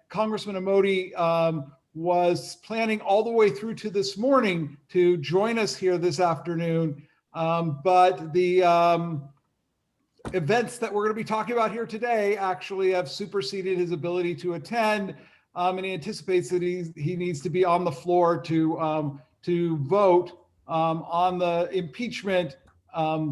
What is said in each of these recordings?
Congressman Amodei was planning all the way through to this morning to join us here this afternoon. But the events that we're going to be talking about here today actually have superseded his ability to attend. And he anticipates that he needs to be on the floor to vote on the impeachment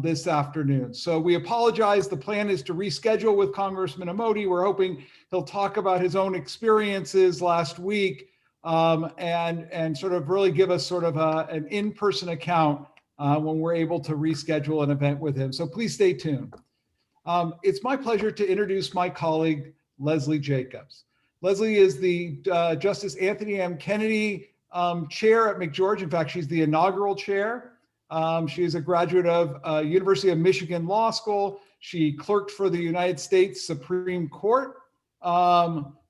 this afternoon. So we apologize. The plan is to reschedule with Congressman Amodei. We're hoping he'll talk about his own experiences last week and sort of really give us sort of an in-person account when we're able to reschedule an event with him. So please stay tuned. It's my pleasure to introduce my colleague, Leslie Jacobs. Leslie is the Justice Anthony M. Kennedy chair at McGeorge. In fact, she's the inaugural chair. She is a graduate of University of Michigan Law School. She clerked for the United States Supreme Court.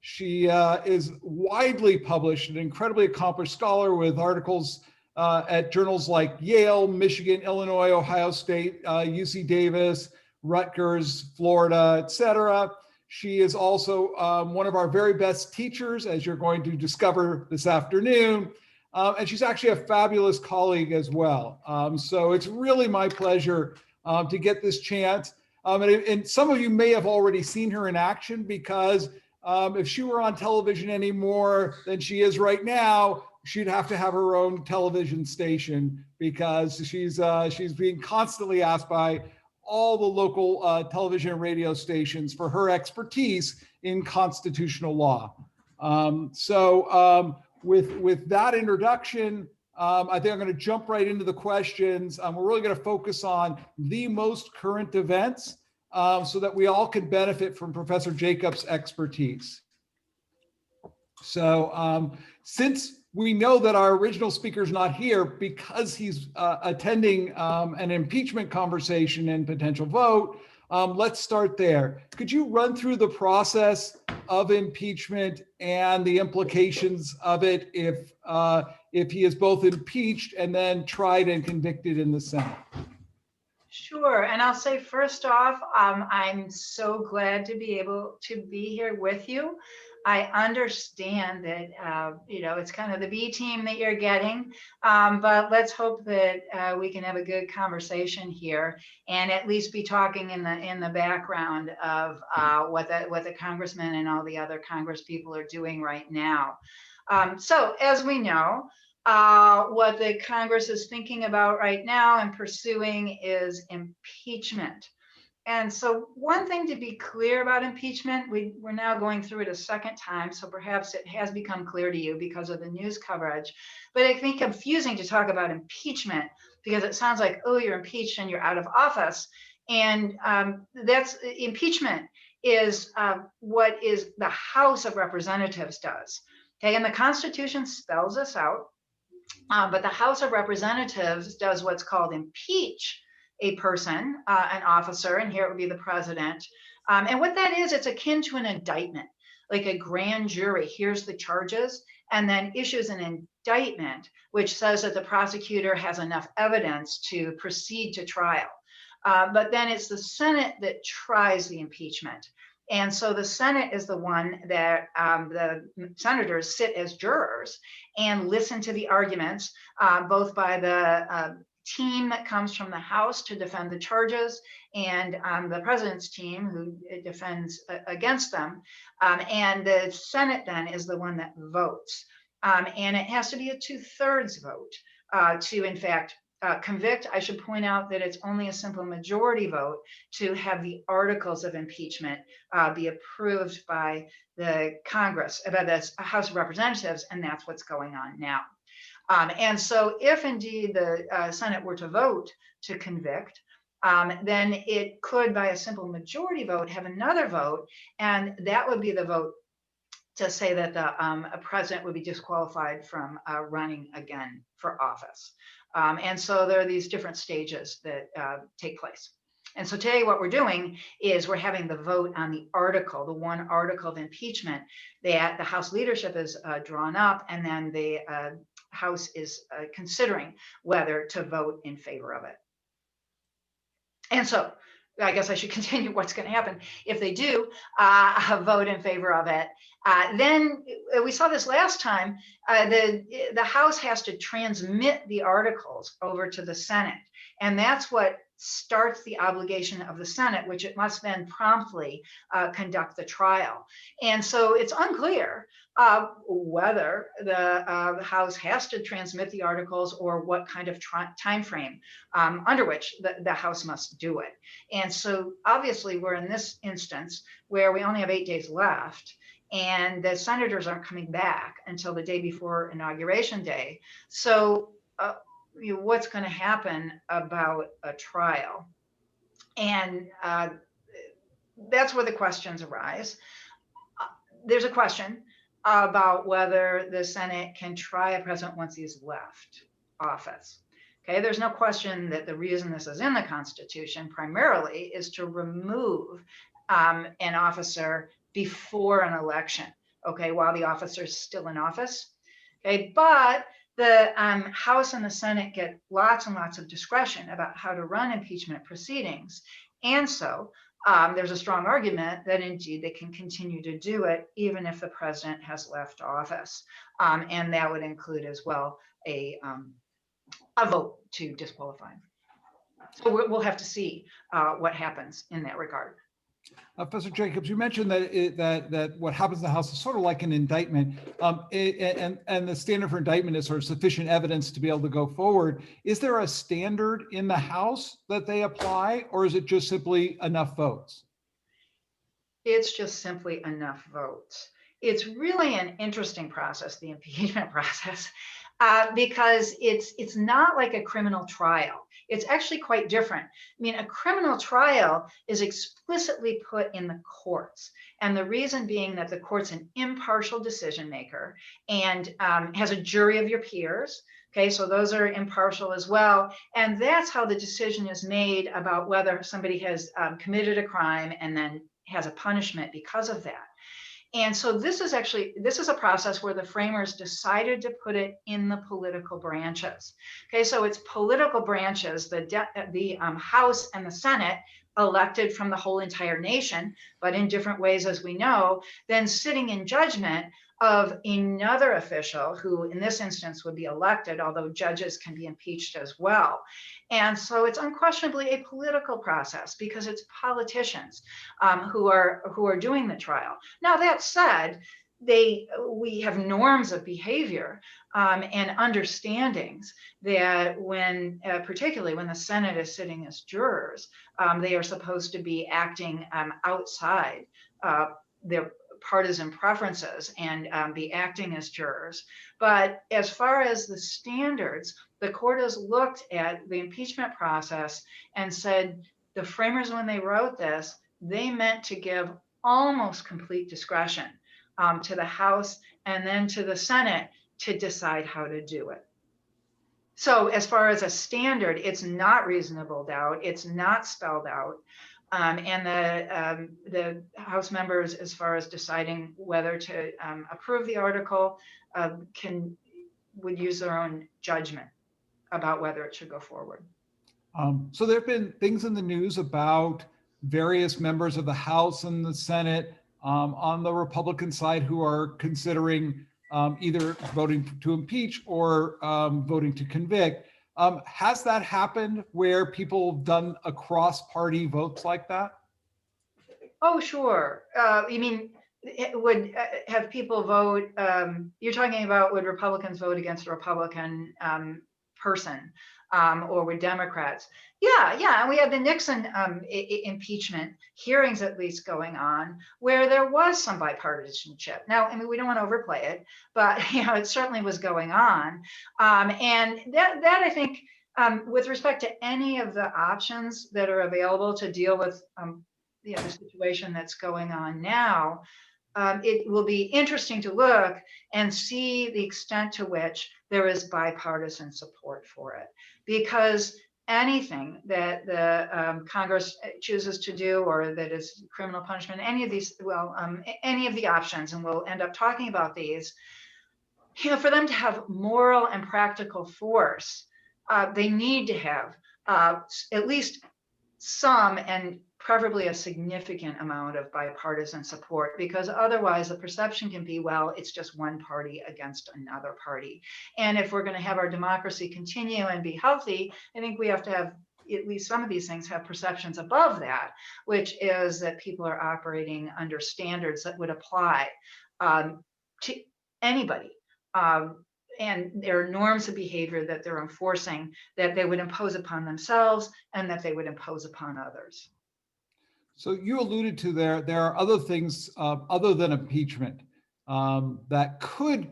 She is widely published, an incredibly accomplished scholar with articles at journals like Yale, Michigan, Illinois, Ohio State, UC Davis, Rutgers, Florida, etc. She is also one of our very best teachers, as you're going to discover this afternoon. And she's actually a fabulous colleague as well. So it's really my pleasure to get this chance. And some of you may have already seen her in action because if she were on television any more than she is right now, she'd have to have her own television station because she's being constantly asked by all the local television and radio stations for her expertise in constitutional law. With that introduction, I think I'm going to jump right into the questions. We're really going to focus on the most current events so that we all can benefit from Professor Jacobs' expertise. So since we know that our original speaker is not here because he's attending an impeachment conversation and potential vote, let's start there. Could you run through the process of impeachment and the implications of it if he is both impeached and then tried and convicted in the Senate? Sure, and I'll say first off, I'm so glad to be able to be here with you. I understand that, it's kind of the B team that you're getting, but let's hope that we can have a good conversation here and at least be talking in the background of what the congressman and all the other Congress people are doing right now. So as we know, what the Congress is thinking about right now and pursuing is impeachment. And so one thing to be clear about impeachment, we're now going through it a second time, so perhaps it has become clear to you because of the news coverage, but it can be confusing to talk about impeachment because it sounds like, oh, you're impeached and you're out of office. And that's impeachment is what is the House of Representatives does. Okay, and the Constitution spells this out, but the House of Representatives does what's called impeach a person, an officer, and here it would be the president. And what that is, it's akin to an indictment, like a grand jury hears the charges and then issues an indictment, which says that the prosecutor has enough evidence to proceed to trial. But then it's the Senate that tries the impeachment. And so the Senate is the one that the senators sit as jurors and listen to the arguments, both by the team that comes from the House to defend the charges and the president's team who defends against them. And the Senate then is the one that votes. And it has to be a 2/3 vote to, in fact, convict. I should point out that it's only a simple majority vote to have the articles of impeachment be approved by the Congress, by the House of Representatives, and that's what's going on now. And so if indeed the Senate were to vote to convict, then it could, by a simple majority vote, have another vote, and that would be the vote to say that the president would be disqualified from running again for office. And so there are these different stages that take place. And so today what we're doing is we're having the vote on the article, the one article of impeachment that the House leadership has drawn up, and then the House is considering whether to vote in favor of it. And so I guess I should continue what's going to happen. If they do vote in favor of it, then we saw this last time, the House has to transmit the articles over to the Senate. And that's what starts the obligation of the Senate, which it must then promptly conduct the trial. And so it's unclear whether the House has to transmit the articles or what kind of time frame under which the House must do it. And so obviously we're in this instance where we only have 8 days left, and the senators aren't coming back until the day before Inauguration Day. So what's going to happen about a trial? And that's where the questions arise. There's a question about whether the Senate can try a president once he's left office. Okay, there's no question that the reason this is in the Constitution primarily is to remove an officer before an election, okay, while the officer is still in office. Okay, but the House and the Senate get lots and lots of discretion about how to run impeachment proceedings. And so there's a strong argument that indeed they can continue to do it even if the president has left office. And that would include as well a vote to disqualify him. So we'll have to see what happens in that regard. Professor Jacobs, you mentioned that what happens in the House is sort of like an indictment, and the standard for indictment is sort of sufficient evidence to be able to go forward. Is there a standard in the House that they apply, or is it just simply enough votes? It's just simply enough votes. It's really an interesting process, the impeachment process, because it's not like a criminal trial. It's actually quite different. I mean, a criminal trial is explicitly put in the courts. And the reason being that the court's an impartial decision maker and has a jury of your peers. Okay, so those are impartial as well. And that's how the decision is made about whether somebody has committed a crime and then has a punishment because of that. And so this is a process where the framers decided to put it in the political branches. Okay, so it's political branches, the House and the Senate, elected from the whole entire nation, but in different ways, as we know, then sitting in judgment of another official who in this instance would be elected, although judges can be impeached as well. And so it's unquestionably a political process because it's politicians who are doing the trial. Now, that said, we have norms of behavior and understandings that particularly when the Senate is sitting as jurors, they are supposed to be acting outside their partisan preferences and be acting as jurors. But as far as the standards, the court has looked at the impeachment process and said the framers, when they wrote this, they meant to give almost complete discretion to the House and then to the Senate to decide how to do it. So as far as a standard, it's not reasonable doubt. It's not spelled out. And the House members, as far as deciding whether to approve the article, would use their own judgment about whether it should go forward. So there have been things in the news about various members of the House and the Senate on the Republican side who are considering either voting to impeach or voting to convict. Has that happened where people have done across-party votes like that? Oh, sure. You mean would have people vote? You're talking about would Republicans vote against a Republican person, or would Democrats? Yeah. And we had the Nixon impeachment hearings, at least, going on, where there was some bipartisanship. Now, I mean, we don't want to overplay it, but it certainly was going on, and that I think, with respect to any of the options that are available to deal with the situation that's going on now, it will be interesting to look and see the extent to which there is bipartisan support for it. Because anything that the Congress chooses to do, or that is criminal punishment, any of these, any of the options, and we'll end up talking about these, for them to have moral and practical force, they need to have at least some and preferably a significant amount of bipartisan support, because otherwise the perception can be, well, it's just one party against another party. And if we're going to have our democracy continue and be healthy, I think we have to have at least some of these things have perceptions above that, which is that people are operating under standards that would apply to anybody. And there are norms of behavior that they're enforcing that they would impose upon themselves and that they would impose upon others. So you alluded to there are other things other than impeachment that could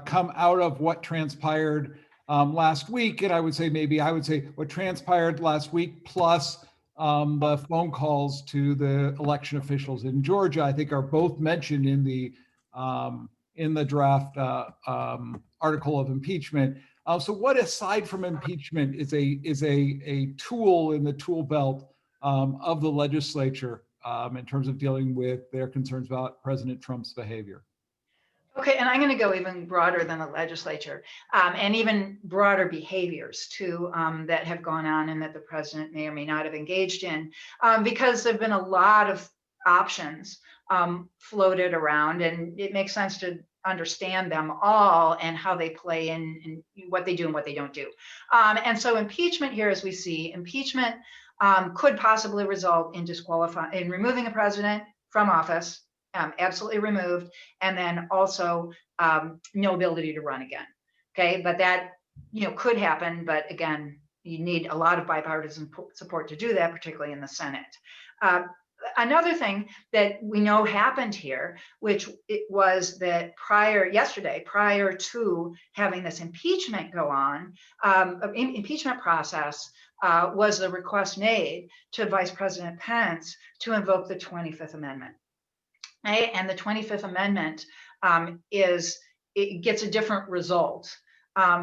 come out of what transpired last week. And I would say what transpired last week plus the phone calls to the election officials in Georgia, I think are both mentioned in the draft article of impeachment. So what, aside from impeachment, is a tool in the tool belt of the legislature in terms of dealing with their concerns about President Trump's behavior? Okay, and I'm going to go even broader than the legislature and even broader behaviors too that have gone on and that the president may or may not have engaged in, because there have been a lot of options floated around, and it makes sense to understand them all and how they play in what they do and what they don't do. And so impeachment here, as we see, impeachment could possibly result in removing a president from office, absolutely removed, and then also no ability to run again. Okay, but that could happen. But again, you need a lot of bipartisan support to do that, particularly in the Senate. Another thing that we know happened here, which it was that prior to having this impeachment go on, impeachment process, was the request made to Vice President Pence to invoke the 25th Amendment. Okay? And the 25th Amendment it gets a different result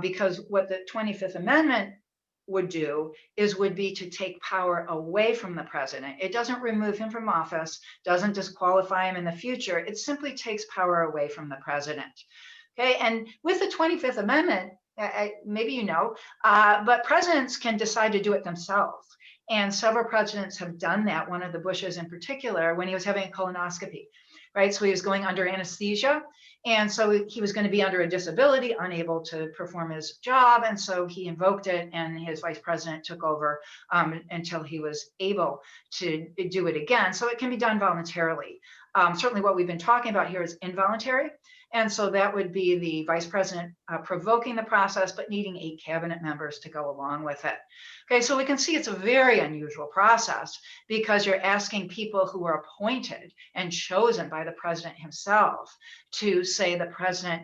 because what the 25th Amendment would be to take power away from the president. It doesn't remove him from office, doesn't disqualify him in the future. It simply takes power away from the president. Okay, and with the 25th Amendment, maybe but presidents can decide to do it themselves. And several presidents have done that. One of the Bushes in particular, when he was having a colonoscopy, right? So he was going under anesthesia. And so he was going to be under a disability, unable to perform his job. And so he invoked it, and his vice president took over until he was able to do it again. So it can be done voluntarily. Certainly what we've been talking about here is involuntary. And so that would be the vice president provoking the process, but needing 8 cabinet members to go along with it. Okay, so we can see it's a very unusual process because you're asking people who are appointed and chosen by the president himself to say the president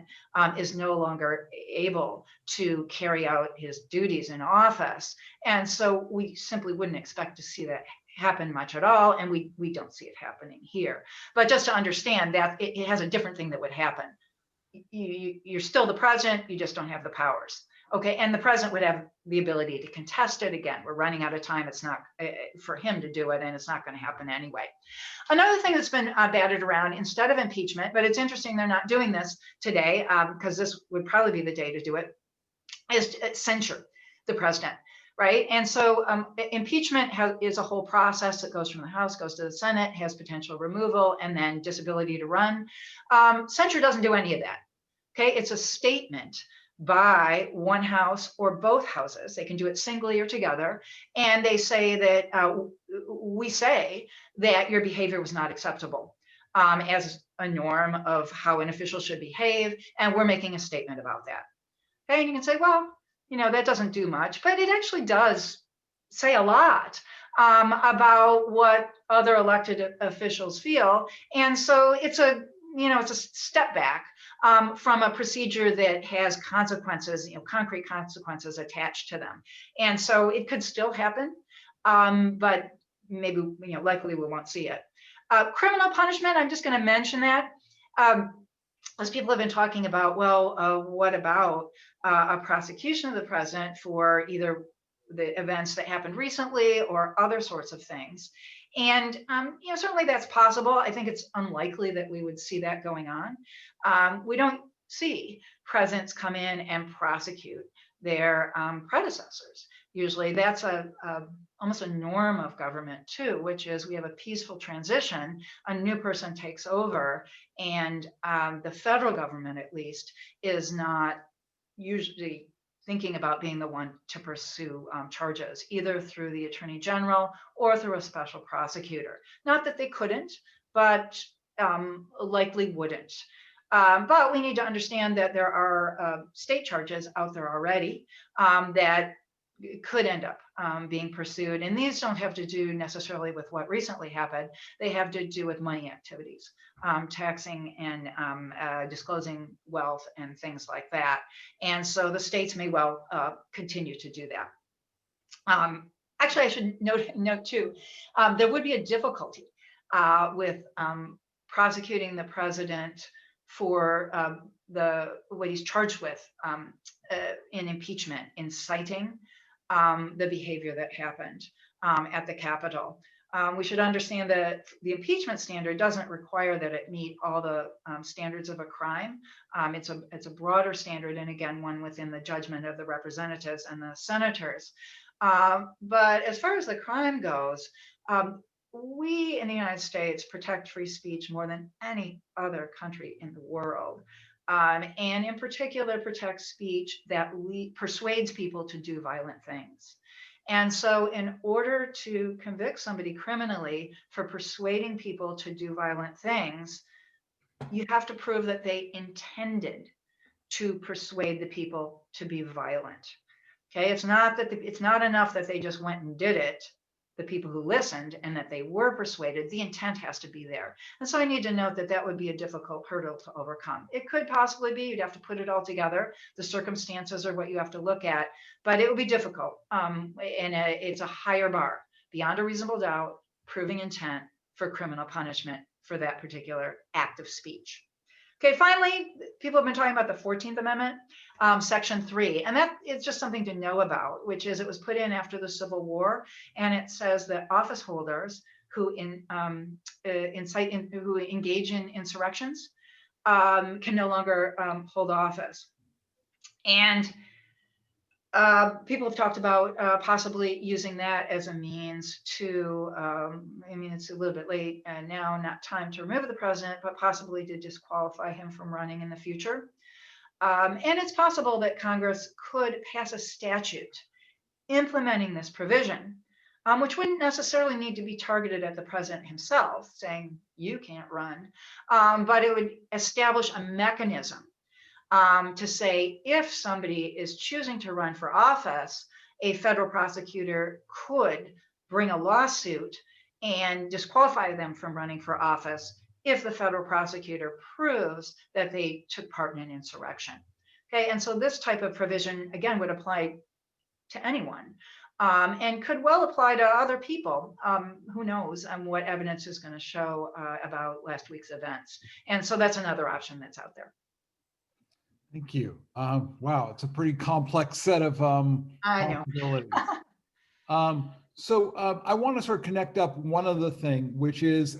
is no longer able to carry out his duties in office. And so we simply wouldn't expect to see that happen much at all, and we don't see it happening here. But just to understand that it has a different thing that would happen. You're still the president, you just don't have the powers. Okay, and the president would have the ability to contest it. Again, we're running out of time. It's not for him to do it, and it's not going to happen anyway. Another thing that's been batted around instead of impeachment, but it's interesting they're not doing this today because this would probably be the day to do it, is censure the president. Right. And so impeachment is a whole process that goes from the House, goes to the Senate, has potential removal, and then disability to run. Censure doesn't do any of that. OK, it's a statement by one house or both houses. They can do it singly or together. And they say that we say that your behavior was not acceptable as a norm of how an official should behave. And we're making a statement about that. OK, and you can say, well, that doesn't do much, but it actually does say a lot about what other elected officials feel. And so it's a step back from a procedure that has consequences, concrete consequences attached to them. And so it could still happen, but maybe, likely we won't see it. Criminal punishment, I'm just going to mention that. As people have been talking about, well, what about a prosecution of the president for either the events that happened recently or other sorts of things? And certainly that's possible. I think it's unlikely that we would see that going on. We don't see presidents come in and prosecute their predecessors. Usually that's almost a norm of government too, which is we have a peaceful transition, a new person takes over, and the federal government at least is not usually thinking about being the one to pursue charges, either through the attorney general or through a special prosecutor. Not that they couldn't, but likely wouldn't. But we need to understand that there are state charges out there already that could end up being pursued. And these don't have to do necessarily with what recently happened. They have to do with money activities, taxing and disclosing wealth and things like that. And so the states may well continue to do that. Actually, I should note too, there would be a difficulty with prosecuting the president for what he's charged with in impeachment, inciting the behavior that happened at the Capitol. We should understand that the impeachment standard doesn't require that it meet all the standards of a crime. It's a broader standard, and again, one within the judgment of the representatives and the senators. But as far as the crime goes, we in the United States protect free speech more than any other country in the world. And in particular, protect speech that persuades people to do violent things. And so in order to convict somebody criminally for persuading people to do violent things, you have to prove that they intended to persuade the people to be violent. Okay, it's not enough that they just went and did it, the people who listened, and that they were persuaded. The intent has to be there. And so I need to note that that would be a difficult hurdle to overcome. It could possibly be, you'd have to put it all together. The circumstances are what you have to look at, but it would be difficult. It's a higher bar, beyond a reasonable doubt, proving intent for criminal punishment for that particular act of speech. Okay, finally, people have been talking about the 14th Amendment, Section 3, and that is just something to know about, which is it was put in after the Civil War, and it says that office holders who who engage in insurrections can no longer hold office. And people have talked about possibly using that as a means to, I mean, it's a little bit late now, not time to remove the president, but possibly to disqualify him from running in the future. And it's possible that Congress could pass a statute implementing this provision, which wouldn't necessarily need to be targeted at the president himself, saying you can't run, but it would establish a mechanism to say if somebody is choosing to run for office, a federal prosecutor could bring a lawsuit and disqualify them from running for office if the federal prosecutor proves that they took part in an insurrection. Okay, and so this type of provision, again, would apply to anyone and could well apply to other people. Who knows what evidence is going to show about last week's events. And so that's another option that's out there. Thank you. Wow, it's a pretty complex set of possibilities. So I want to sort of connect up one other thing, which is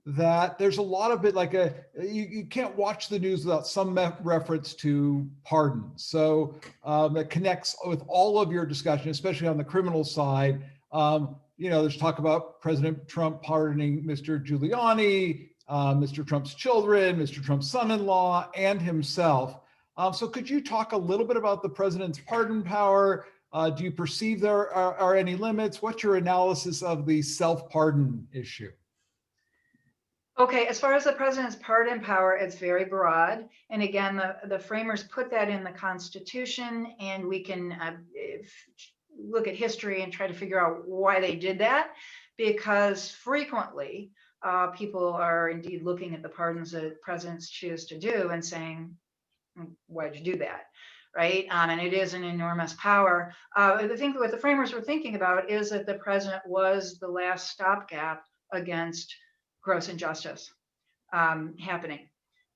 that there's a lot of it, like you can't watch the news without some reference to pardons. So that connects with all of your discussion, especially on the criminal side. There's talk about President Trump pardoning Mr. Giuliani, Mr. Trump's children, Mr. Trump's son-in-law, and himself. So could you talk a little bit about the president's pardon power? Do you perceive there are any limits? What's your analysis of the self-pardon issue? Okay, as far as the president's pardon power, it's very broad. And again, the framers put that in the Constitution, and we can look at history and try to figure out why they did that, because frequently people are indeed looking at the pardons that presidents choose to do and saying, why'd you do that? Right? And it is an enormous power. I think what the framers were thinking about is that the president was the last stopgap against gross injustice happening,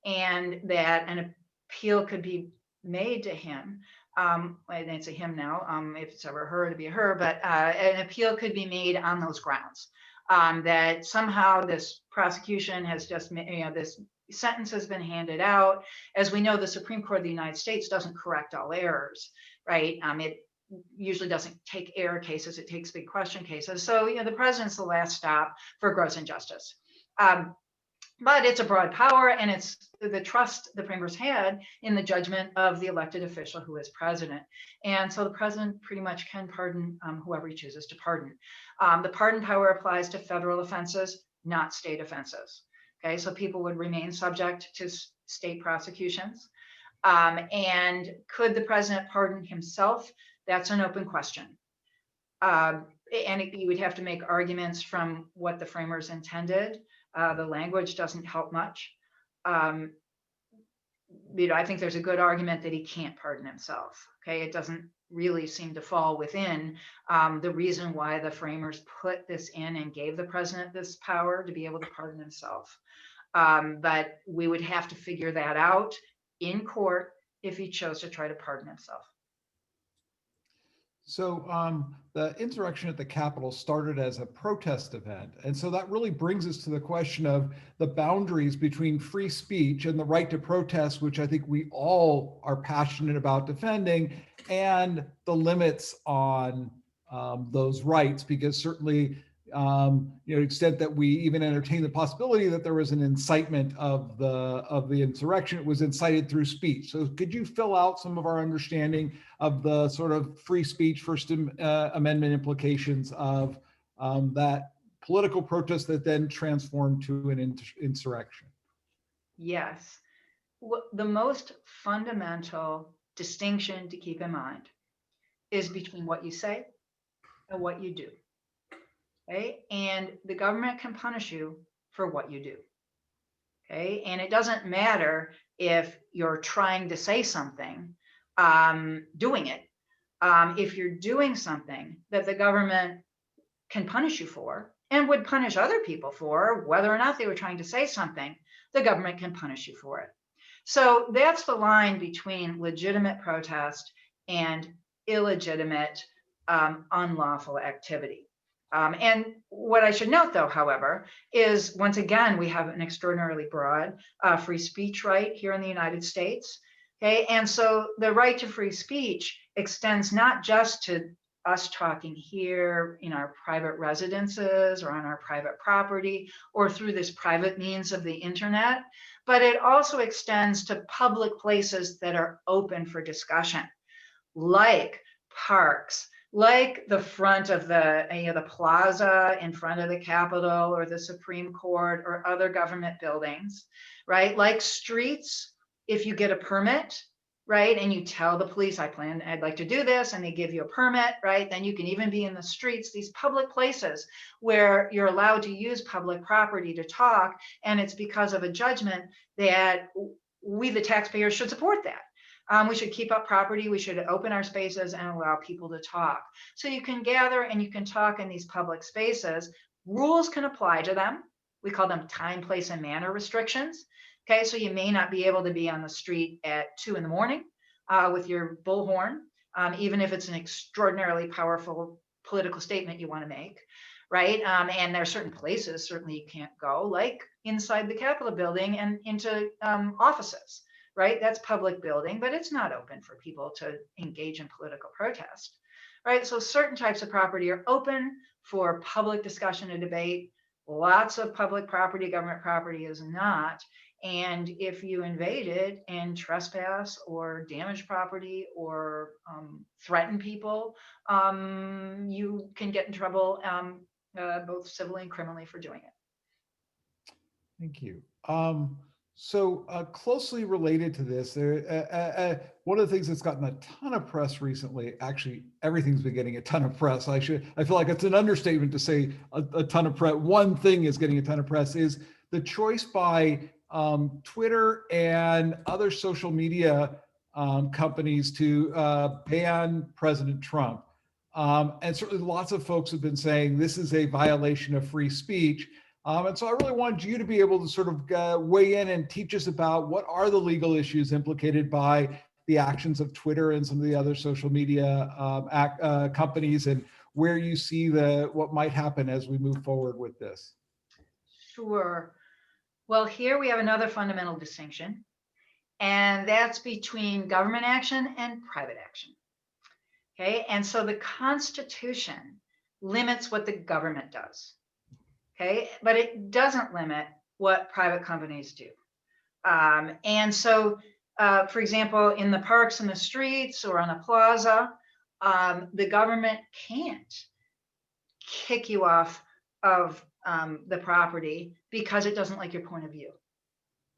and that an appeal could be made to him. And it's a him now, if it's ever her, to be a her, but an appeal could be made on those grounds. That somehow this prosecution has just, this sentence has been handed out. As we know, the Supreme Court of the United States doesn't correct all errors, right? It usually doesn't take error cases, it takes big question cases. So, the president's the last stop for gross injustice. But it's a broad power, and it's the trust the framers had in the judgment of the elected official who is president. And so the president pretty much can pardon whoever he chooses to pardon. The pardon power applies to federal offenses, not state offenses. Okay, so people would remain subject to state prosecutions. And could the president pardon himself? That's an open question. And you would have to make arguments from what the framers intended. The language doesn't help much. I think there's a good argument that he can't pardon himself. Okay, it doesn't really seem to fall within the reason why the framers put this in and gave the president this power to be able to pardon himself. But we would have to figure that out in court if he chose to try to pardon himself. So the insurrection at the Capitol started as a protest event. And so that really brings us to the question of the boundaries between free speech and the right to protest, which I think we all are passionate about defending, and the limits on those rights, because certainly, to the extent that we even entertain the possibility that there was an incitement of the insurrection, it was incited through speech. So could you fill out some of our understanding of the sort of free speech First Amendment implications of that political protest that then transformed to an insurrection? Yes. The most fundamental distinction to keep in mind is between what you say and what you do. Okay? And the government can punish you for what you do. Okay? And it doesn't matter if you're trying to say something, doing it. If you're doing something that the government can punish you for and would punish other people for, whether or not they were trying to say something, the government can punish you for it. So that's the line between legitimate protest and illegitimate, unlawful activity. And what I should note, though, however, is once again, we have an extraordinarily broad free speech right here in the United States. Okay, and so the right to free speech extends not just to us talking here in our private residences or on our private property or through this private means of the internet, but it also extends to public places that are open for discussion, like parks, like the front of the plaza in front of the Capitol or the Supreme Court or other government buildings, right? Like streets, if you get a permit, right? And you tell the police, I'd like to do this, and they give you a permit, right? Then you can even be in the streets, these public places where you're allowed to use public property to talk. And it's because of a judgment that we, the taxpayers, should support that. We should keep up property. We should open our spaces and allow people to talk. So you can gather and you can talk in these public spaces. Rules can apply to them. We call them time, place, and manner restrictions. Okay, so you may not be able to be on the street at 2 a.m. With your bullhorn, even if it's an extraordinarily powerful political statement you want to make, right? And there are certain places certainly you can't go, like inside the Capitol building and into offices. Right? That's public building, but it's not open for people to engage in political protest, right? So certain types of property are open for public discussion and debate. Lots of public property, government property is not. And if you invade it and trespass or damage property or threaten people, you can get in trouble both civilly and criminally for doing it. Thank you. So closely related to this, one of the things that's gotten a ton of press recently, actually everything's been getting a ton of press. I feel like it's an understatement to say a ton of press. One thing is getting a ton of press is the choice by Twitter and other social media companies to ban President Trump. And certainly lots of folks have been saying this is a violation of free speech. And so I really wanted you to be able to sort of weigh in and teach us about what are the legal issues implicated by the actions of Twitter and some of the other social media companies, and where you see what might happen as we move forward with this. Sure. Well, here we have another fundamental distinction, and that's between government action and private action. Okay, and so the Constitution limits what the government does. Okay, but it doesn't limit what private companies do. And so, for example, in the parks and the streets or on a plaza, the government can't kick you off of the property because it doesn't like your point of view.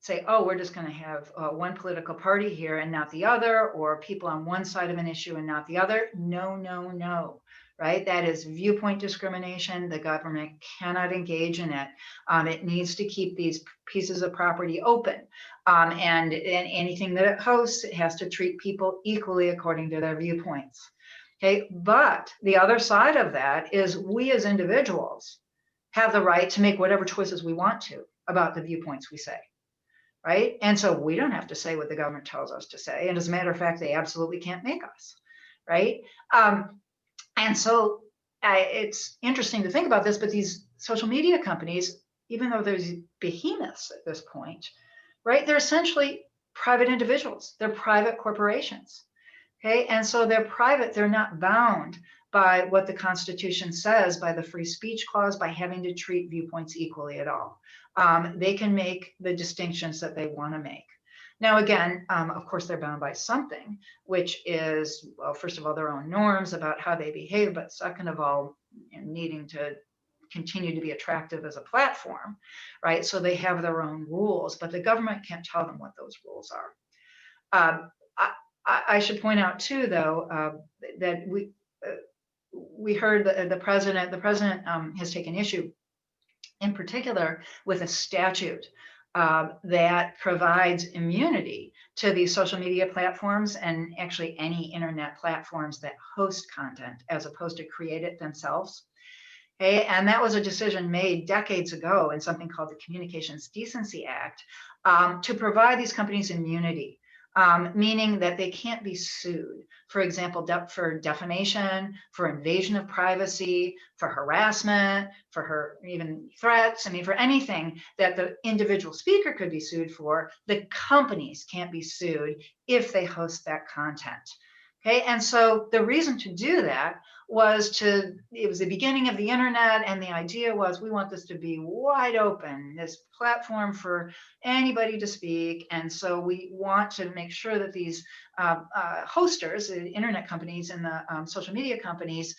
Say, oh, we're just going to have one political party here and not the other, or people on one side of an issue and not the other. No, no, no. Right? That is viewpoint discrimination. The government cannot engage in it. It needs to keep these pieces of property open. And anything that it hosts, it has to treat people equally according to their viewpoints. Okay. But the other side of that is we as individuals have the right to make whatever choices we want to about the viewpoints we say. Right? And so we don't have to say what the government tells us to say. And as a matter of fact, they absolutely can't make us. Right? And so it's interesting to think about this, but these social media companies, even though there's behemoths at this point, right? They're essentially private individuals. They're private corporations. Okay. And so they're private. They're not bound by what the Constitution says, by the free speech clause, by having to treat viewpoints equally at all. They can make the distinctions that they want to make. Now, again, of course, they're bound by something, which is, well, first of all, their own norms about how they behave, but second of all, needing to continue to be attractive as a platform, right? So they have their own rules, but the government can't tell them what those rules are. I should point out too, though, that we heard the president has taken issue in particular with a statute that provides immunity to these social media platforms and actually any internet platforms that host content as opposed to create it themselves. Okay, and that was a decision made decades ago in something called the Communications Decency Act to provide these companies immunity. Meaning that they can't be sued, for example, for defamation, for invasion of privacy, for harassment, for even threats. I mean, for anything that the individual speaker could be sued for, the companies can't be sued if they host that content. Okay, and so the reason to do that it was the beginning of the internet, and the idea was we want this to be wide open, this platform for anybody to speak. And so we want to make sure that these hosters, the internet companies and the social media companies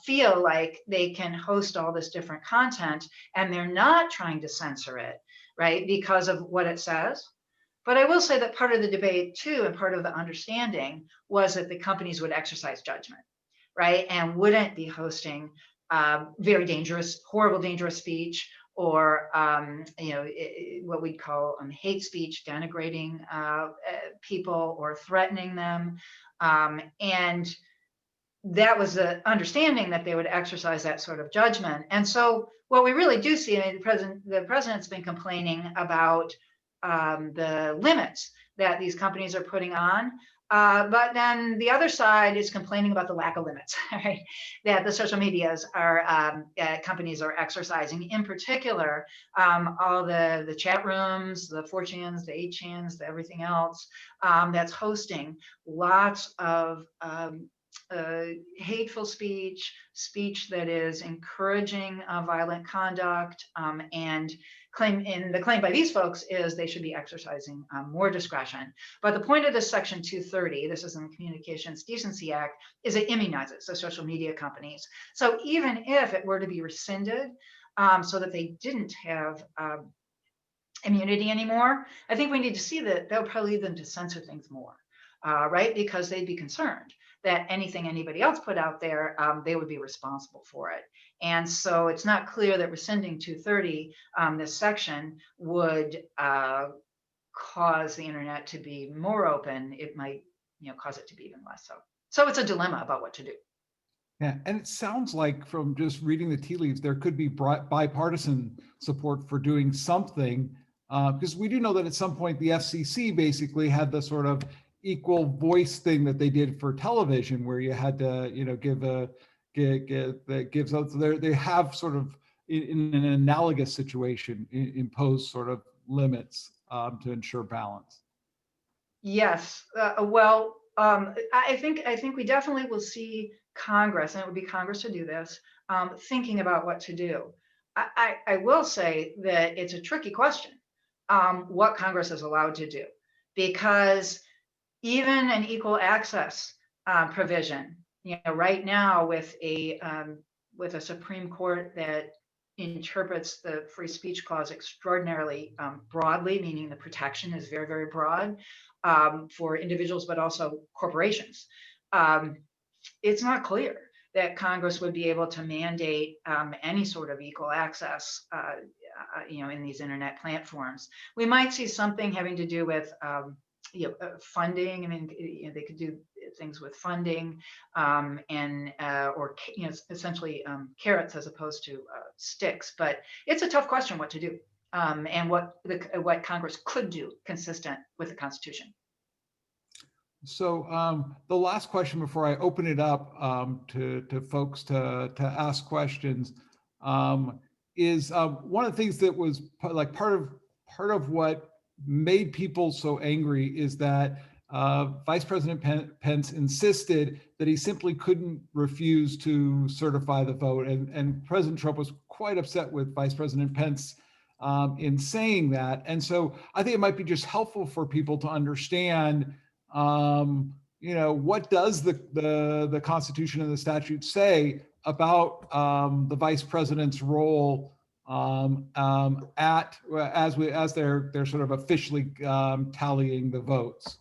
feel like they can host all this different content and they're not trying to censor it, right, because of what it says. But I will say that part of the debate too, and part of the understanding was that the companies would exercise judgment, right? And wouldn't be hosting very dangerous, horrible, dangerous speech, or what we'd call hate speech, denigrating people or threatening them. And that was the understanding that they would exercise that sort of judgment. And so what we really do see, I mean, the president's been complaining about the limits that these companies are putting on. But then the other side is complaining about the lack of limits, right, that the social medias are companies are exercising. In particular, all the chat rooms, the 4chans, the 8chans, the everything else that's hosting lots of hateful speech, speech that is encouraging violent conduct, and the claim by these folks is they should be exercising more discretion. But the point of this section 230, this is in the Communications Decency Act, is it immunizes the social media companies. So even if it were to be rescinded so that they didn't have immunity anymore, I think we need to see that they'll probably lead them to censor things more, right? Because they'd be concerned that anything anybody else put out there, they would be responsible for it. And so it's not clear that rescinding 230, this section, would cause the internet to be more open. It might, cause it to be even less so. So it's a dilemma about what to do. Yeah, and it sounds like from just reading the tea leaves, there could be bipartisan support for doing something, because we do know that at some point the FCC basically had the sort of equal voice thing that they did for television, where you had to, they have sort of in an analogous situation impose sort of limits to ensure balance. Yes, well, I think we definitely will see Congress, and it would be Congress to do this, thinking about what to do. I will say that it's a tricky question, what Congress is allowed to do, because even an equal access provision, right now with a Supreme Court that interprets the free speech clause extraordinarily broadly, meaning the protection is very, very broad for individuals, but also corporations. It's not clear that Congress would be able to mandate any sort of equal access, in these internet platforms. We might see something having to do with funding. I mean, they could do things with funding or essentially carrots as opposed to sticks. But it's a tough question what to do and what Congress could do consistent with the Constitution. So the last question before I open it up to folks to ask questions is one of the things that was like part of what made people so angry is that Vice President Pence insisted that he simply couldn't refuse to certify the vote, and President Trump was quite upset with Vice President Pence in saying that. And so I think it might be just helpful for people to understand what does the Constitution and the statute say about the vice president's role as they're sort of officially tallying the votes.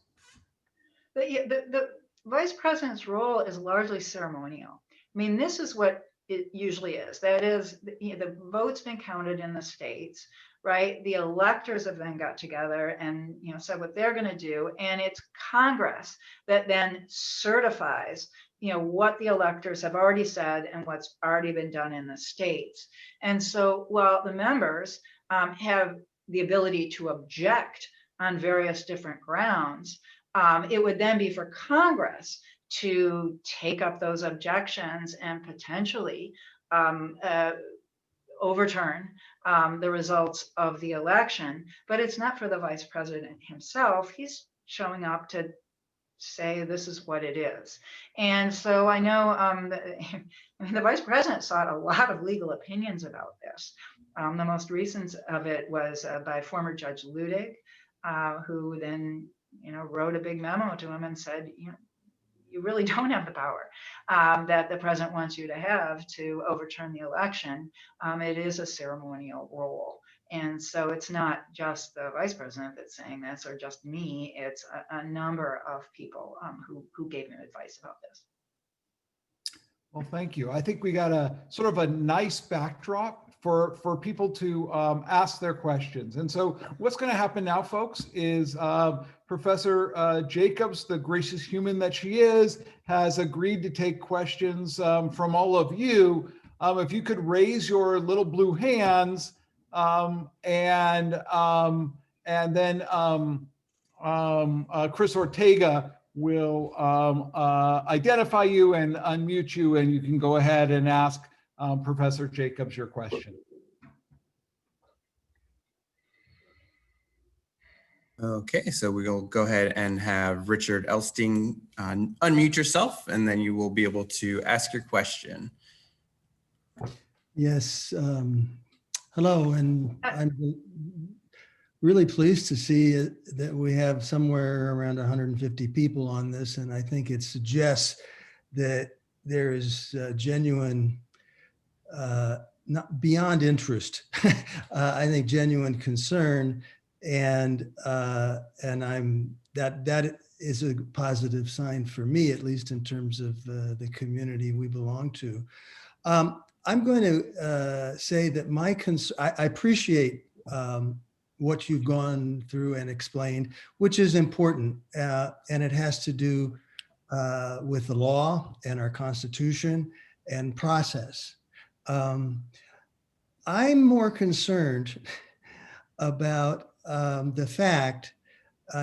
The vice president's role is largely ceremonial. I mean, this is what it usually is. That is, the vote's been counted in the states, right? The electors have then got together and said what they're going to do, and it's Congress that then certifies what the electors have already said and what's already been done in the states. And so while the members have the ability to object on various different grounds, it would then be for Congress to take up those objections and potentially overturn the results of the election. But it's not for the vice president himself. He's showing up to say this is what it is. And so I know the vice president sought a lot of legal opinions about this. The most recent of it was by former Judge Ludig, who then wrote a big memo to him and said, you really don't have the power that the president wants you to have to overturn the election. It is a ceremonial role. And so it's not just the vice president that's saying this, or just me. It's a number of people who gave him advice about this. Well, thank you. I think we got a sort of a nice backdrop for people to ask their questions. And so what's going to happen now, folks, is Professor Jacobs, the gracious human that she is, has agreed to take questions from all of you. If you could raise your little blue hands, and then Chris Ortega will identify you and unmute you, and you can go ahead and ask Professor Jacobs your question. Okay, so we'll go ahead and have Richard Elstein unmute yourself, and then you will be able to ask your question. Yes, hello, and I'm really pleased to see that we have somewhere around 150 people on this, and I think it suggests that there is genuine, not beyond interest, I think genuine concern, and that is a positive sign for me, at least in terms of the community we belong to. I'm going to say that I appreciate what you've gone through and explained, which is important, and it has to do with the law and our Constitution and process. I'm more concerned about the fact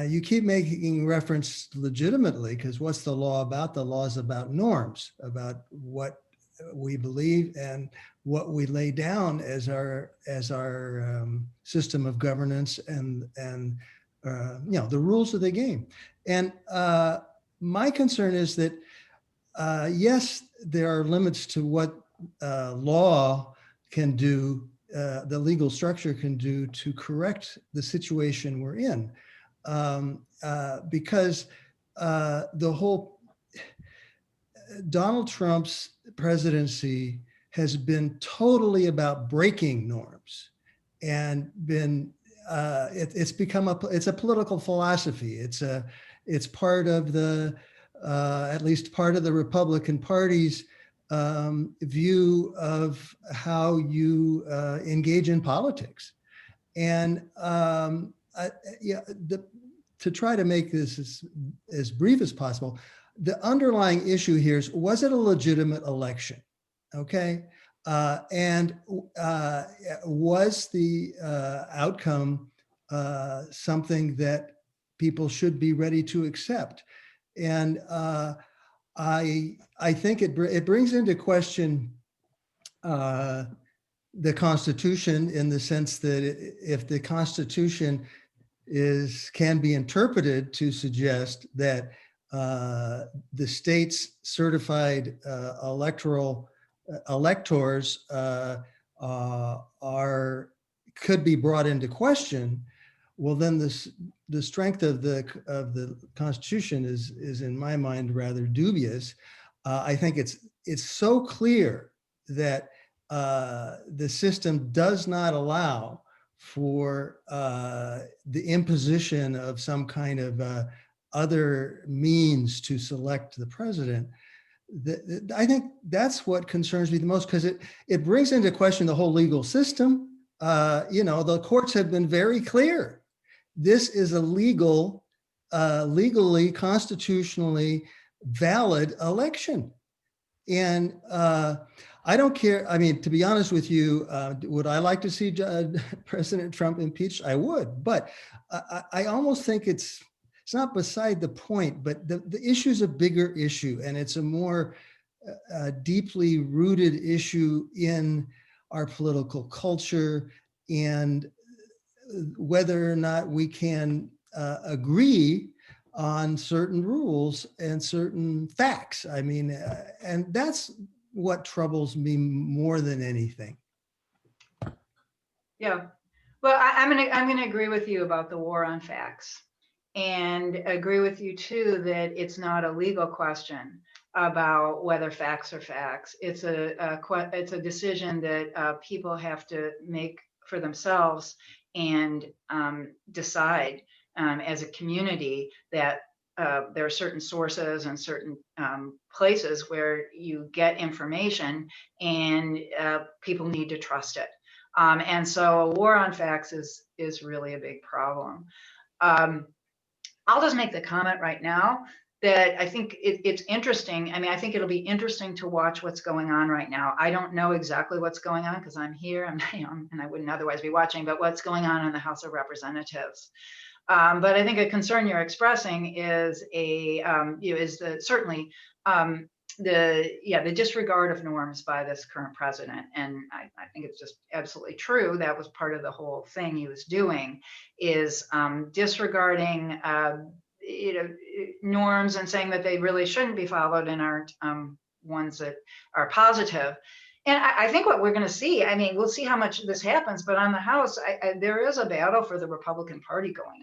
you keep making reference legitimately, because what's the law about? The law is about norms, about what we believe and what we lay down as our system of governance and the rules of the game. And my concern is that, yes, there are limits to what law can do, the legal structure can do to correct the situation we're in. Because the whole Donald Trump's presidency has been totally about breaking norms and been it's become it's a political philosophy. It's part of the at least part of the Republican Party's view of how you engage in politics. And to try to make this as brief as possible, the underlying issue here is, was it a legitimate election? Okay. And was the outcome something that people should be ready to accept? And I think it brings into question the Constitution, in the sense that if the Constitution can be interpreted to suggest that the state's certified electors could be brought into question, well, then the strength of the Constitution is in my mind rather dubious. I think it's so clear that the system does not allow for the imposition of some kind of other means to select the president. I think that's what concerns me the most, because it brings into question the whole legal system. The courts have been very clear. This is a legally, constitutionally valid election. And I don't care. I mean, to be honest with you, would I like to see President Trump impeached? I would, but I almost think it's not beside the point, but the issue is a bigger issue, and it's a more deeply rooted issue in our political culture, and whether or not we can agree on certain rules and certain facts. I mean, and that's what troubles me more than anything. Yeah, well, I'm gonna agree with you about the war on facts, and agree with you too that it's not a legal question about whether facts are facts. It's a decision that people have to make for themselves, and decide as a community that there are certain sources and certain places where you get information, and people need to trust it. And so a war on facts is really a big problem. I'll just make the comment right now that I think it's interesting. I mean, I think it'll be interesting to watch what's going on right now. I don't know exactly what's going on because I'm here, and I wouldn't otherwise be watching, but what's going on in the House of Representatives. But I think a concern you're expressing is certainly the disregard of norms by this current president. And I think it's just absolutely true. That was part of the whole thing he was doing, is disregarding norms and saying that they really shouldn't be followed and aren't ones that are positive. And I think what we're going to see, I mean, we'll see how much this happens, but on the House, there is a battle for the Republican Party going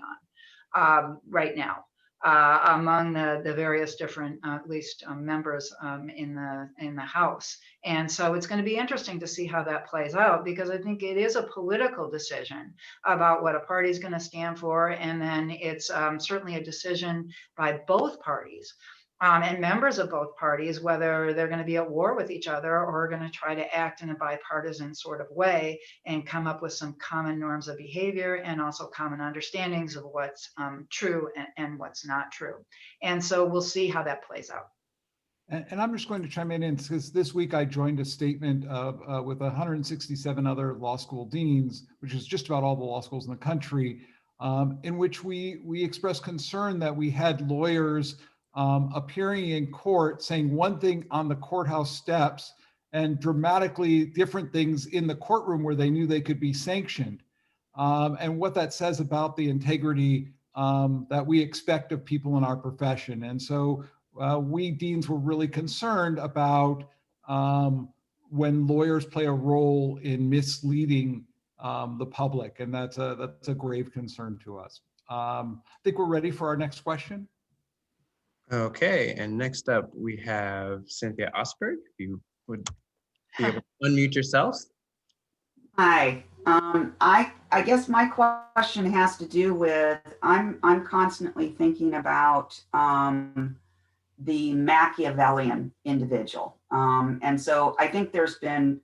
on right now among the various different, at least members in the House. And so it's going to be interesting to see how that plays out, because I think it is a political decision about what a party is going to stand for. And then it's certainly a decision by both parties. And members of both parties, whether they're going to be at war with each other or are going to try to act in a bipartisan sort of way and come up with some common norms of behavior and also common understandings of what's true and what's not true. And so we'll see how that plays out. And I'm just going to chime in because this week I joined a statement with 167 other law school deans, which is just about all the law schools in the country, in which we expressed concern that we had lawyers appearing in court saying one thing on the courthouse steps and dramatically different things in the courtroom where they knew they could be sanctioned. And what that says about the integrity that we expect of people in our profession. And so we deans were really concerned about when lawyers play a role in misleading the public, and that's a grave concern to us. I think we're ready for our next question. Okay, and next up we have Cynthia Osberg. If you would be able to unmute yourselves. Hi. I guess my question has to do with I'm constantly thinking about the Machiavellian individual, and so I think there's been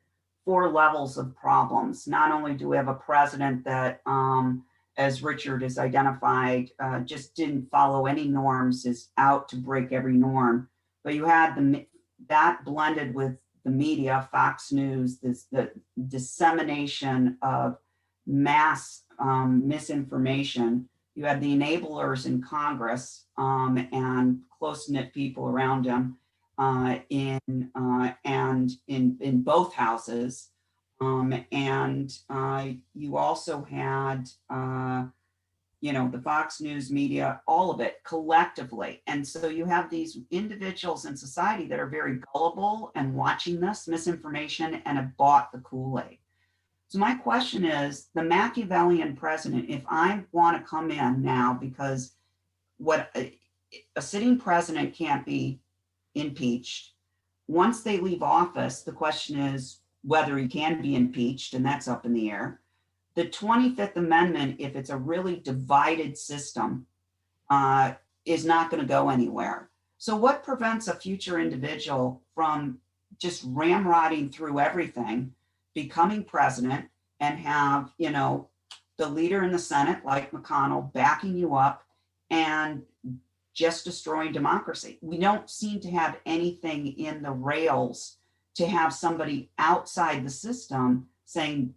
4 levels of problems. Not only do we have a president that, as Richard has identified, just didn't follow any norms, is out to break every norm, but you had that blended with the media, Fox News, the dissemination of mass misinformation. You had the enablers in Congress and close-knit people around him and in both houses. And you also had the Fox News media, all of it collectively. And so you have these individuals in society that are very gullible and watching this misinformation and have bought the Kool-Aid. So my question is, the Machiavellian president, if I want to come in now, because what a sitting president can't be impeached. Once they leave office, the question is whether he can be impeached, and that's up in the air. The 25th Amendment, if it's a really divided system, is not going to go anywhere. So what prevents a future individual from just ramrodding through everything, becoming president, and have, the leader in the Senate, like McConnell, backing you up and just destroying democracy? We don't seem to have anything in the rails to have somebody outside the system saying,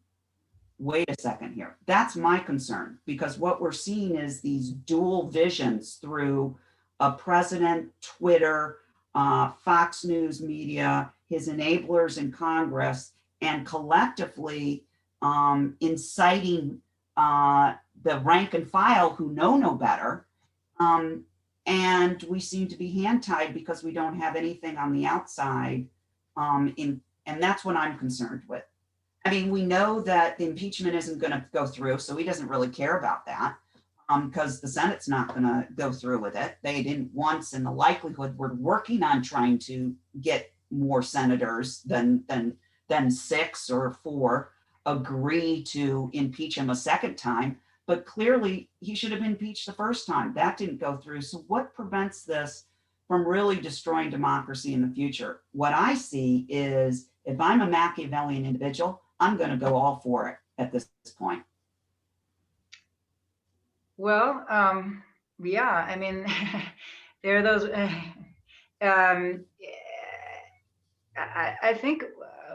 wait a second here. That's my concern, because what we're seeing is these dual visions through a president, Twitter, Fox News media, his enablers in Congress, and collectively inciting the rank and file who know no better. And we seem to be hand-tied because we don't have anything on the outside. And that's what I'm concerned with. I mean, we know that the impeachment isn't going to go through, so he doesn't really care about that because the Senate's not going to go through with it. They didn't once, and the likelihood we're working on trying to get more senators than 6 or 4 agree to impeach him a second time. But clearly, he should have been impeached the first time. That didn't go through. So what prevents this from really destroying democracy in the future? What I see is, if I'm a Machiavellian individual, I'm going to go all for it at this point. Well, yeah, I mean, there are those, I think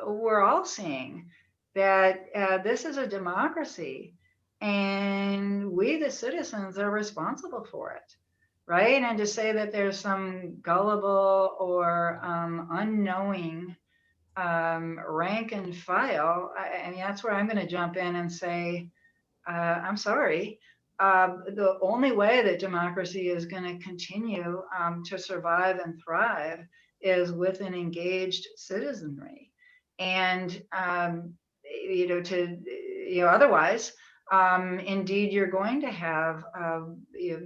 we're all seeing that this is a democracy and we, the citizens, are responsible for it, right? And to say that there's some gullible or unknowing rank and file, I mean, that's where I'm going to jump in and say, I'm sorry. The only way that democracy is going to continue to survive and thrive is with an engaged citizenry. And, otherwise, indeed, you're going to have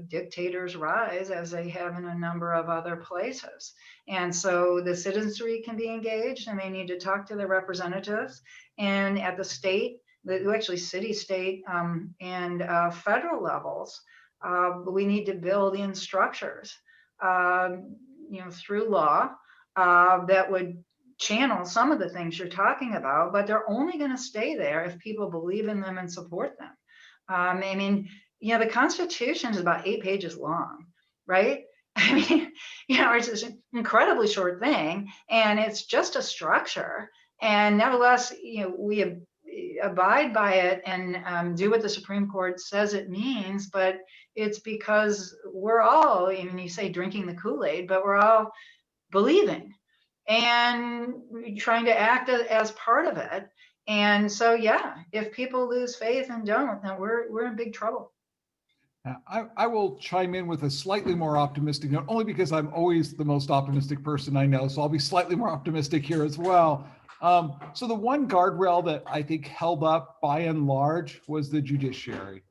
dictators rise as they have in a number of other places. And so the citizenry can be engaged and they need to talk to their representatives. And at the state, actually city, state, and federal levels, we need to build in structures, through law that would channel some of the things you're talking about, but they're only going to stay there if people believe in them and support them. I mean, the Constitution is about 8 pages long, right? I mean, it's this incredibly short thing, and it's just a structure. And nevertheless, we abide by it and do what the Supreme Court says it means, but it's because we're all, you say drinking the Kool-Aid, but we're all believing and trying to act as part of it. And so, yeah, if people lose faith and don't, then we're in big trouble. I will chime in with a slightly more optimistic note, only because I'm always the most optimistic person I know. So I'll be slightly more optimistic here as well. So the one guardrail that I think held up by and large was the judiciary.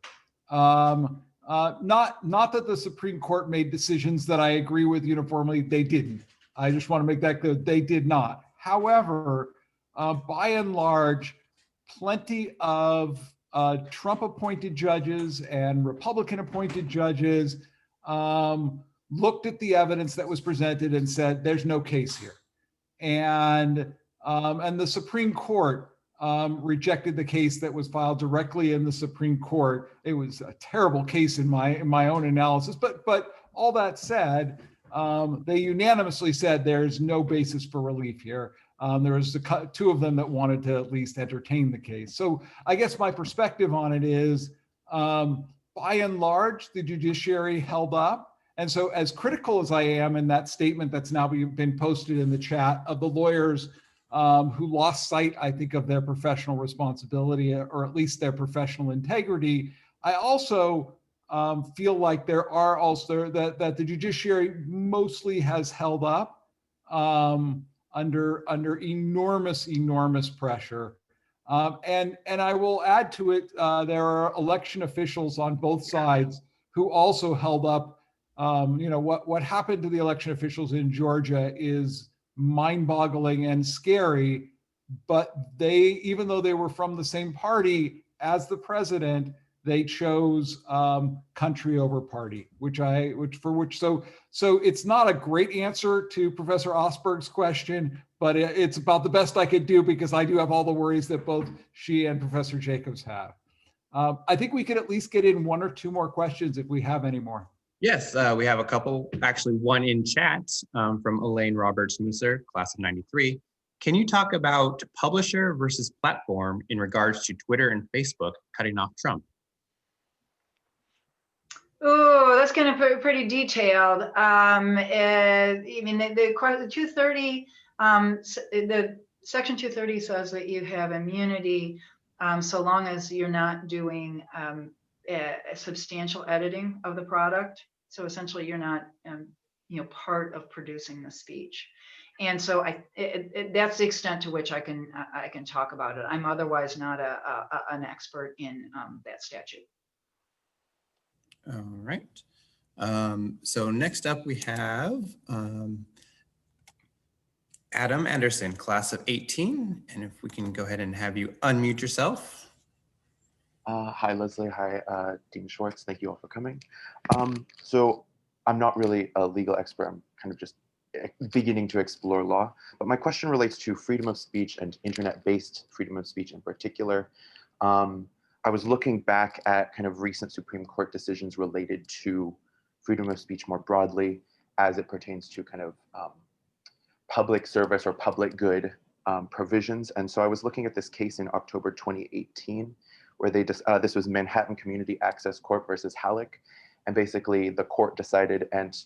Not that the Supreme Court made decisions that I agree with uniformly. They didn't. I just want to make that clear. They did not. However, by and large, plenty of Trump-appointed judges and Republican-appointed judges looked at the evidence that was presented and said, "There's no case here," and the Supreme Court rejected the case that was filed directly in the Supreme Court. It was a terrible case in my own analysis, but all that said, they unanimously said there's no basis for relief here. There was two of them that wanted to at least entertain the case. So I guess my perspective on it is, by and large, the judiciary held up. And so as critical as I am in that statement that's now been posted in the chat of the lawyers who lost sight, I think, of their professional responsibility, or at least their professional integrity, I also feel like there are also that the judiciary mostly has held up under enormous pressure. And I will add to it, there are election officials on both sides who also held up. What happened to the election officials in Georgia is mind-boggling and scary, but even though they were from the same party as the president, they chose country over party, so it's not a great answer to Professor Osberg's question, but it's about the best I could do, because I do have all the worries that both she and Professor Jacobs have. I think we could at least get in one or two more questions if we have any more. Yes, we have a couple, actually one in chat from Elaine Roberts-Musser, class of 93. Can you talk about publisher versus platform in regards to Twitter and Facebook cutting off Trump? Oh, that's kind of pretty detailed. I mean, the 230, the section 230 says that you have immunity so long as you're not doing a substantial editing of the product. So essentially, you're not, part of producing the speech. And so that's the extent to which I can talk about it. I'm otherwise not an expert in that statute. All right. So next up we have Adam Anderson, class of 18. And if we can go ahead and have you unmute yourself. Hi, Leslie. Hi, Dean Schwartz. Thank you all for coming. So I'm not really a legal expert. I'm kind of just beginning to explore law. But my question relates to freedom of speech and internet-based freedom of speech in particular. I was looking back at kind of recent Supreme Court decisions related to freedom of speech more broadly as it pertains to kind of public service or public good provisions. And so I was looking at this case in October 2018, where this was Manhattan Community Access Corp versus Halleck. And basically the court decided, and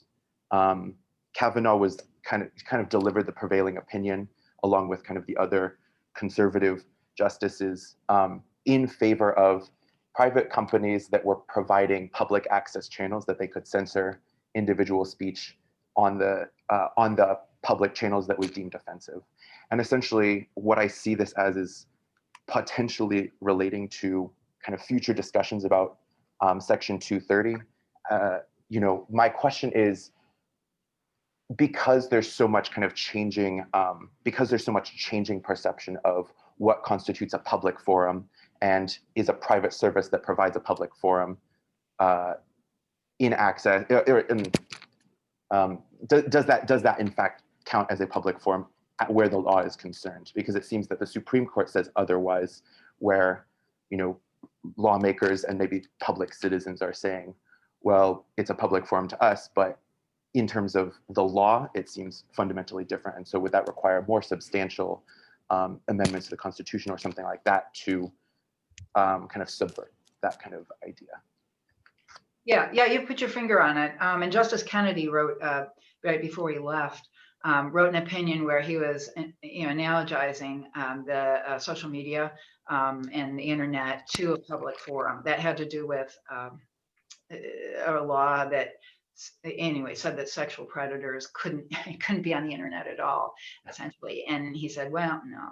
Kavanaugh was kind of delivered the prevailing opinion along with kind of the other conservative justices in favor of private companies that were providing public access channels that they could censor individual speech on the public channels that was deemed offensive. And essentially what I see this as is potentially relating to kind of future discussions about Section 230. My question is, because there's so much kind of changing, perception of what constitutes a public forum and is a private service that provides a public forum in access, does that in fact count as a public forum at where the law is concerned? Because it seems that the Supreme Court says otherwise, where lawmakers and maybe public citizens are saying, well, it's a public forum to us, but in terms of the law, it seems fundamentally different. And so would that require more substantial amendments to the Constitution or something like that to kind of subvert that kind of idea? Yeah, you put your finger on it. And Justice Kennedy wrote right before he left, wrote an opinion where he was, analogizing the social media and the internet to a public forum that had to do with a law that anyway said that sexual predators couldn't be on the internet at all, essentially. And he said, well, no,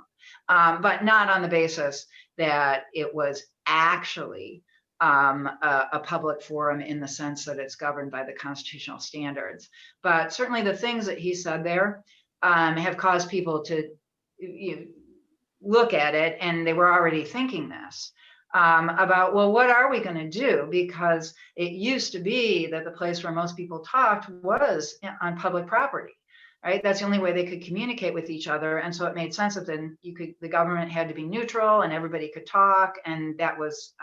but not on the basis that it was actually a public forum in the sense that it's governed by the constitutional standards. But certainly the things that he said there have caused people to look at it, and they were already thinking this about, well, what are we going to do? Because it used to be that the place where most people talked was on public property, right? That's the only way they could communicate with each other. And so it made sense that then the government had to be neutral and everybody could talk, and that was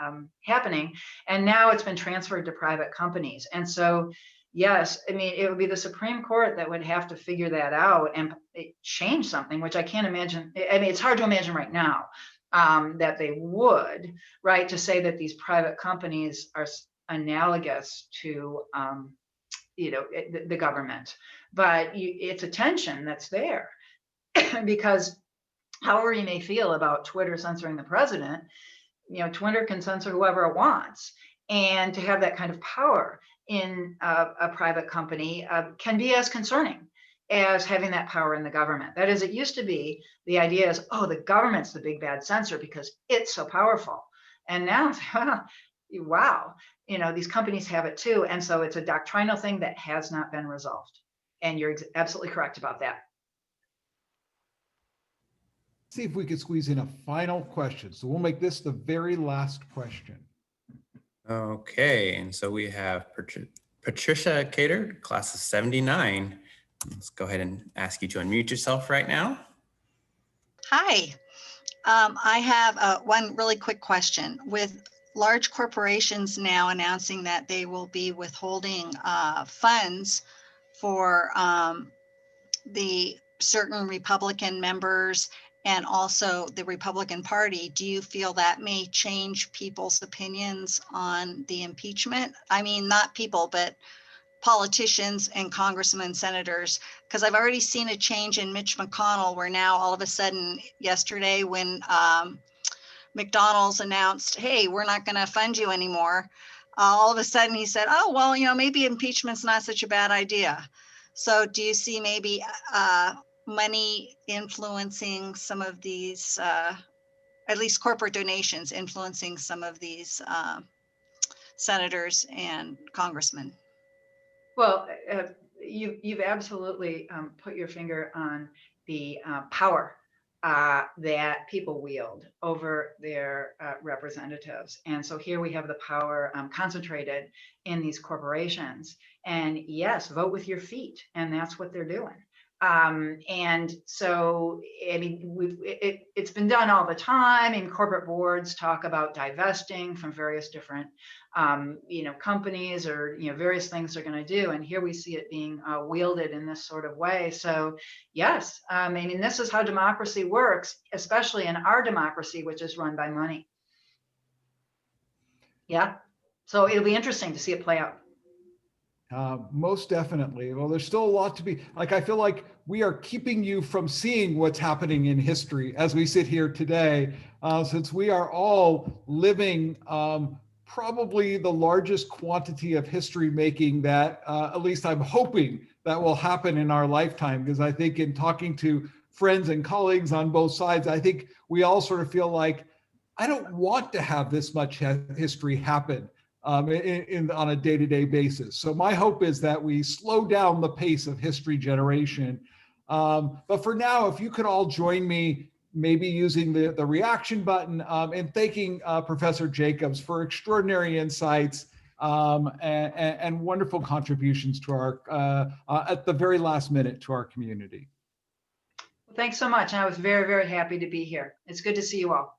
happening. And now it's been transferred to private companies. And so, yes, I mean, it would be the Supreme Court that would have to figure that out and change something, which I can't imagine. I mean, it's hard to imagine right now that they would, right, to say that these private companies are analogous to, the government. But it's a tension that's there because however you may feel about Twitter censoring the president, Twitter can censor whoever it wants. And to have that kind of power in a private company can be as concerning as having that power in the government. That is, it used to be the idea is, oh, the government's the big bad censor because it's so powerful. And now, wow, these companies have it too. And so it's a doctrinal thing that has not been resolved. And you're absolutely correct about that. See if we could squeeze in a final question. So we'll make this the very last question. Okay, and so we have Patricia Cater, class of 79. Let's go ahead and ask you to unmute yourself right now. Hi, I have one really quick question. With large corporations now announcing that they will be withholding funds for the certain Republican members and also the Republican Party, do you feel that may change people's opinions on the impeachment? I mean, not people, but politicians and congressmen, senators, because I've already seen a change in Mitch McConnell, where now all of a sudden yesterday when McDonald's announced, hey, we're not going to fund you anymore, all of a sudden he said, oh, well, maybe impeachment's not such a bad idea. So do you see maybe money influencing some of these, at least corporate donations influencing some of these senators and congressmen? Well, you've absolutely put your finger on the power that people wield over their representatives. And so here we have the power concentrated in these corporations. And yes, vote with your feet. And that's what they're doing. And so, I mean, it's been done all the time. And corporate boards talk about divesting from various different, companies or, various things they're going to do. And here we see it being wielded in this sort of way. So yes, I mean, this is how democracy works, especially in our democracy, which is run by money. Yeah. So it'll be interesting to see it play out. Most definitely. Well, there's still a lot to be, I feel like we are keeping you from seeing what's happening in history as we sit here today, since we are all living probably the largest quantity of history making that at least I'm hoping that will happen in our lifetime. Because I think in talking to friends and colleagues on both sides, I think we all sort of feel like, I don't want to have this much history happen on a day-to-day basis. So my hope is that we slow down the pace of history generation. But for now, if you could all join me, maybe using the reaction button and thanking Professor Jacobs for extraordinary insights and wonderful contributions to our, at the very last minute, to our community. Well, thanks so much. I was very, very happy to be here. It's good to see you all.